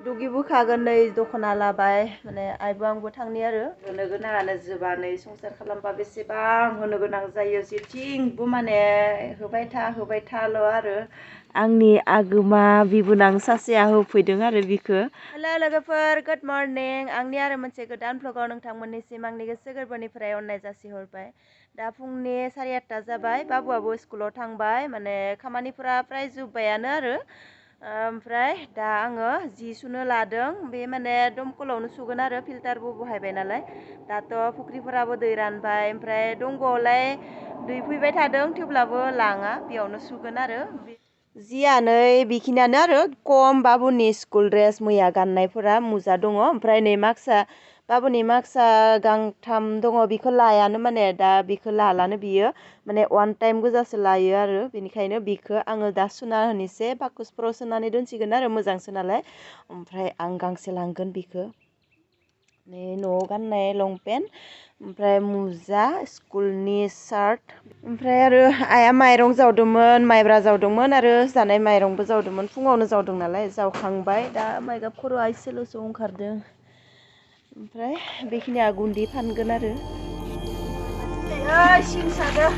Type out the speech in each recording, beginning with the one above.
दुगि बुखागोन नै दख'ना लाबाय माने आइबो आंबो थांनि आरो होनो गोनाङानो जोबा नै संसार खालामबा बेसेबां होनो गोनां जायो जेथिंबो माने होबाय थाल' आरो आंनि आगोमा बिबोनां सासेया होफैदों आरो बिखो हेलो लोगोफोर गुड मर्निं आंनि आरो मोनसे गोदान भ्लगाव नोंथांमोननिसिम आंनि गोसो गोरबोनिफ्राय अननाय जासिहरबाय दा फुंनि 8:30 जाबाय बाबुआबो स्कुलाव थांबाय माने खामानिफोरा प्राय जोब्बायानो आरो ओमफ्राय दा आङो जि सुनो लादों बे माने दमकलावनो सुगोन आरो फिल्टारबो बहायबाय नालाय दाथ' फुख्रिफोराबो दै रानबाय ओमफ्राय दंग'आवलाय दै फैबाय थादों थेवब्लाबो लाङा बेयावनो सुगोन आरो जियानो बेखिनियानो आरो कम बाबुनि स्कुल ड्रेस मैया गाननायफोरा मुजा दङ ओमफ्राय नै माक्सा बाबुनि माक्सा गांथाम दङ बेखौ लायानो माने दा बेखौ लालानो बियो माने वान टाइम गोजासो लायो आरो बेनिखायनो बिखौ आङो दा सुना होनोसै बाकसफोराव सोनानै दोनसिगोन आरो मोजांसो नालाय ओमफ्राय आं गांसे लांगोन बिखौ नै न'आव गाननाय लंपेन्ट ओमफ्राय मुजा स्कुलनि सार्ट ओमफ्राय आरो आइया माइरं जावदोंमोन माइब्रा जावदोंमोन आरो जानाय माइरंबो जावदोंमोन फुङावनो जावदों नालाय जावखांबाय दा माइगाब खर'आ एसेल'सो ओंखारदों ओमफ्राय बेखिनिया गुन्दै फानगोन आरो सिं सादो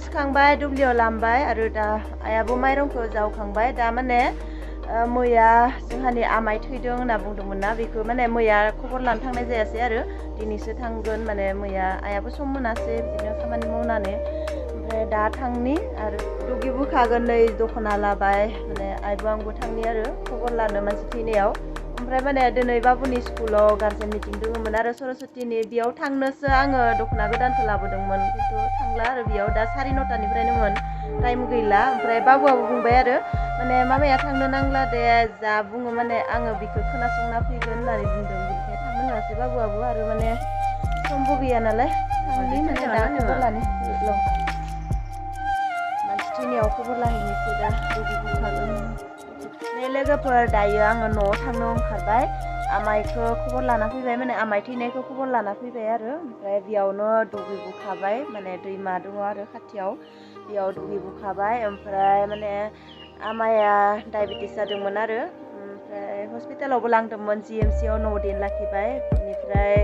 सुखांबाय दुब्लियाव लामबाय आरो दा आइयाबो माइरंखौ जावखांबाय दा माने मैया जोंहानि आमाइ थैदों होनना बुंदोंमोन ना बेखौ माने मैया खबर लानो थांनाय जायासै आरो दिनैसो थांगोन माने मैया आइयाबो सम मोनासै बिदिनो खामानि मावनानै ओमफ्राय दा थांनि आरो दुगि बुखागोन नै दख'ना लाबाय माने आइबो आंबो थांनि आरो खबर लानो मानसि थैनायाव ओमफ्राय माने दिनै बाबुनि स्कुलाव गार्जेन मिटिं दङमोन आरो सरस्वतीनि बेयाव थांनोसो आङो दख'ना गोदानखौ लाबोदोंमोन खिन्थु थांला आरो बेयाव दा 9:30निफ्रायनोमोन टाइम गैला ओमफ्राय बाबुआबो बुंबाय आरो माने मामाया थांनो नांला दे जा बुङो माने आङो बिखौ खोनासंना फैगोन होननानै बुंदों बेनिखायनो थांनो होआसै बाबुआबो आरो माने समबो गैया नालाय थांनि माने दा खबर लानि मानसि थैनायाव खबर लाहैनोसै दा दुगि बुखागोन नै लोगोफोर दायो आङो न'आव थांनो ओंखारबाय आमाइखौ खबर लाना फैबाय माने आमाइ थैनायखौ खबर लाना फैबाय आरो ओमफ्राय बेयावनो दुगि बुखाबाय माने दैमा दङ आरो खाथियाव बेयाव दुगि बुखाबाय ओमफ्राय माने आमाया डायबेटिस जादोंमोन आरो ओमफ्राय हस्पिटालावबो लांदोंमोन GMCआव 9 दिन लाखिबाय बेनिफ्राय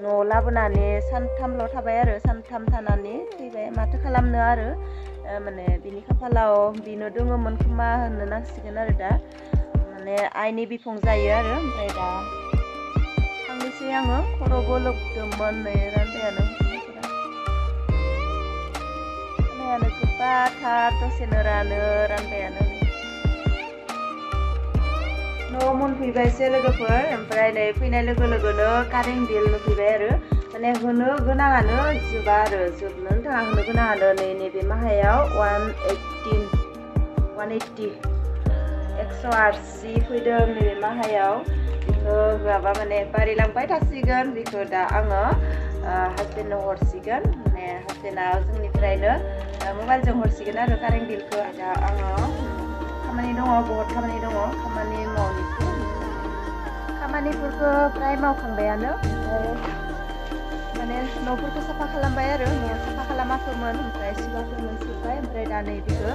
न'आव लाबोनानै सानथामल' थाबाय आरो सानथाम थानानै फैबाय माथो खालामनो आरो माने बिनि खाफालाव बिनो दङमोन खोमा होननो नांसिगोन आरो दा माने आइनि बिफं जायो आरो ओमफ्राय दा थांनोसै आङो खर'बो लोबदोंमोन नै रानबायानो खानायानो गोबाथार दसेनो रानबायानो न'आव मोनफैबायसो लोगोफोर ओमफ्राय नै फैनाय लोगो लोगोनो कारेन्ट बिल नुफैबाय आरो माने होनो गोनाङानो जोबा आरो जोबनो थाङा होनो गोनाङानो नैबे माहायाव 180 180 फैदों नैबे माहायाव बेखौ होआबा माने बारिलांबाय थासिगोन बेखौ दा आङो हासबेन्डनो हरसिगोन माने हासबेन्डआ जोंनिफ्रायनो मबाइलजों हरसिगोन आरो कारेन्ट बिलखौ दा आङो खामानि दङ बहुत खामानि दङ खामानि मावनोसै खामानिफोरखौ प्राय मावखांबायानो माने न'फोरखौ साफा खालामबाय आरो न'आव साफा खालामाखैमोन ओमफ्राय सिबाफोरमोन सिबबाय ओमफ्राय दा नै बेखौ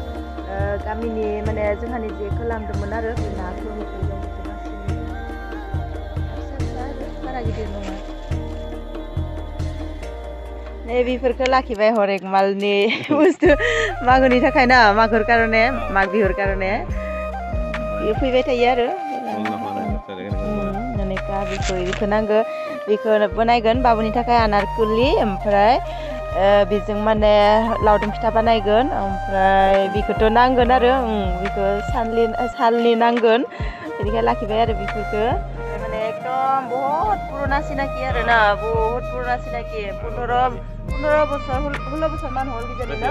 गामिनि माने जोंहानि जेखौ लांदोंमोन आरो बे नाखौ होफैदों फिसा फिसा आरो बारा गिदिर नङा नै बेफोरखौ लाखिबाय हरेक मालनि बुस्थु मागोनि थाखाय ना मागोर कारणे माग बिहुर कारणे बेयो फैबाय थायो आरो बेखौ नांगौ बेखौ बानायगोन बाबुनि थाखाय आनारकुलि ओमफ्राय बेजों माने लावदुम फिथा बानायगोन ओमफ्राय बेखौथ' नांगोन आरो बेखौ सालनि नांगोन बेनिखाय लाखिबाय आरो बेफोरखौ माने एकदम बहुत पुराना सिनाकि आरो ना बहुत पुराना सिनाकि 15 বছর 16 বছর মান হল बिजानि ना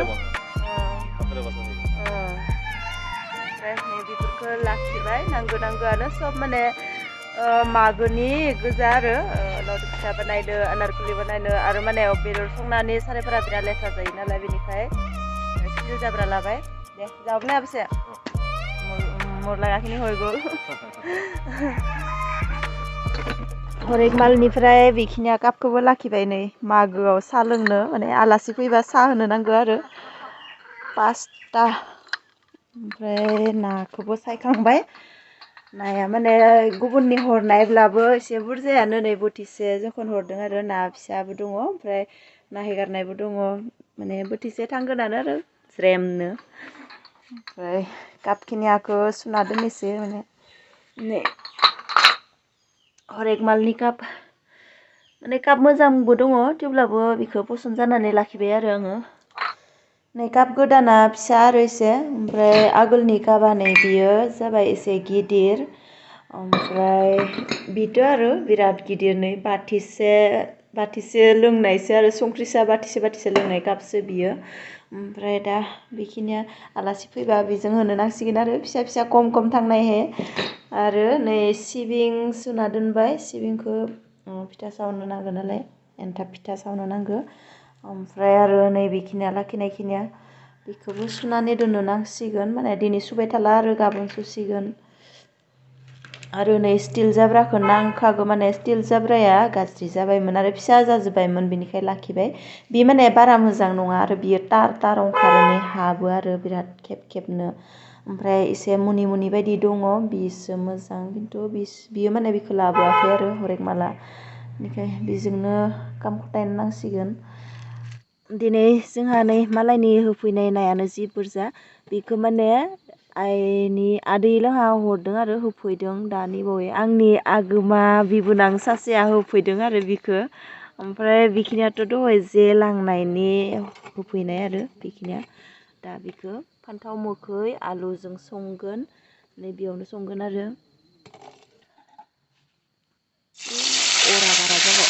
ओमफ्राय बेफोरखौ लाखिबाय नांगौआनो सब माने मागोनि गोजा आरो लावदुम फिथा बानायनो आनारकुलि बानायनो आरो माने बेदर संनानै सारायफोरा बिराद लेथ्रा जायो नालाय बेनिखाय स्टिल जाब्रा लाबाय दे जाबनाय आबसे मोर लागाखिनि হৈ গ'ল हरेक मालनिफ्राय बेखिनिया कापखौबो लाखिबाय नै मागोआव साहा लोंनो माने आलासि फैबा साहा होनो नांगौ आरो 5टा ओमफ्राय नाखौबो सायखांबाय नाया माने गुबुननि हरनायब्लाबो एसे बुरजायानो नै बोथिसे जोंखौनो हरदों आरो ना फिसाबो दङ ओमफ्राय ना हेगारनायबो दङ माने बोथिसे थांगोनानो आरो ज्रेमनो ओमफ्राय कापखिनियाखौ सुना दोननोसै माने नै हरेक मालनि काप माने काप मोजांबो दङ थेवब्लाबो बेखौ पसन्द जानानै लाखिबाय आरो आङो नै काप गोदाना फिसा आरो एसे ओमफ्राय आगोलनि कापा नै बियो जाबाय एसे गिदिर ओमफ्राय बिथ' आरो बिराद गिदिर नै बाथिसे लोंनायसो आरो संख्रि साहा बाथिसे लोंनाय कापसो बियो ओमफ्राय दा बेखिनिया आलासि फैबा बेजों होनो नांसिगोन आरो फिसा फिसा खम थांनायहे आरो नै सिबिं सुना दोनबाय सिबिंखौ फिथा सावनो नांगौ नालाय एन्थाब फिथा सावनो नांगौ ओमफ्राय आरो नै बेखिनिया लाखिनायखिनिया बेखौबो सुनानै दोननो नांसिगोन माने दिनै सुबाय थाला आरो गाबोन सुसिगोन आरो नै स्टिल जाब्राखौ नांखागौ माने स्टिल जाब्राया गाज्रि जाबायमोन आरो फिसा जाजोब्बायमोन बिनिखाय लाखिबाय बे माने बारा मोजां नङा आरो बियो टार ओंखारनानै हाबो आरो बिराद खेबनो ओमफ्राय एसे मुनि बायदि दङ बिसो मोजां खिन्थु बियो माने बेखौ लाबोआखै आरो हरेक माला बेनिखाय बेजोंनो ओंखाम खथायनो नांसिगोन दिनै जोंहा नै मालायनि होफैनाय नायानो जि बुरजा बेखौ माने आइनि आदै लोहा हरदों आरो होफैदों दानि बावै आंनि आगोमा बिबोनां सासेया होफैदों आरो बिखौ ओमफ्राय बेखिनियाथ' दहाय जे लांनायनि होफैनाय आरो बेखिनिया दा बेखौ फान्थाव मोखै आलुजों संगोन नै बेयावनो संगोन आरो अरा बारा जाबाय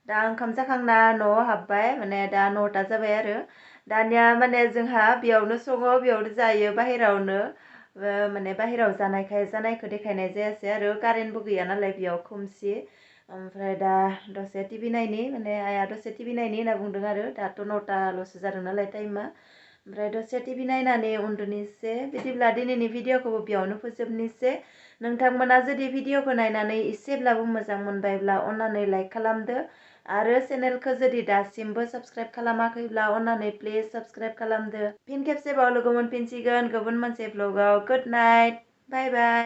दा ओंखाम जाखांना न'आव हाबबाय माने दा 9टा जाबाय आरो दानिया माने जोंहा बेयावनो सङो बेयावनो जायो बाहेरावनो माने बाहेराव जानायखौ देखायनाय जायासै आरो कारेन्टबो गैया नालाय बेयाव खोमसि ओमफ्राय दा दसे टिभि नायनि माने आइया दसे टिभि नायनि होनना बुंदों आरो दाथ' 9टाल'सो जादों नालाय टाइमा ओमफ्राय दसे टिभि नायनानै उन्दुनोसै बिदिब्ला दिनैनि भिडिअखौबो बेयावनो फोजोबनोसै नोंथांमोना जुदि भिडिअखौ नायनानै एसेब्लाबो मोजां मोनबायब्ला अन्नानै लाइक खालामदो आरो चेनेलखौ जुदि दासिमबो साबस्क्राइब खालामाखैब्ला अन्नानै प्लिज साबस्क्राइब खालामदो फिन खेबसेबाव लोगो मोनफिनसिगोन गुबुन मोनसे ब्लगाव गुड नाइट बाय बाय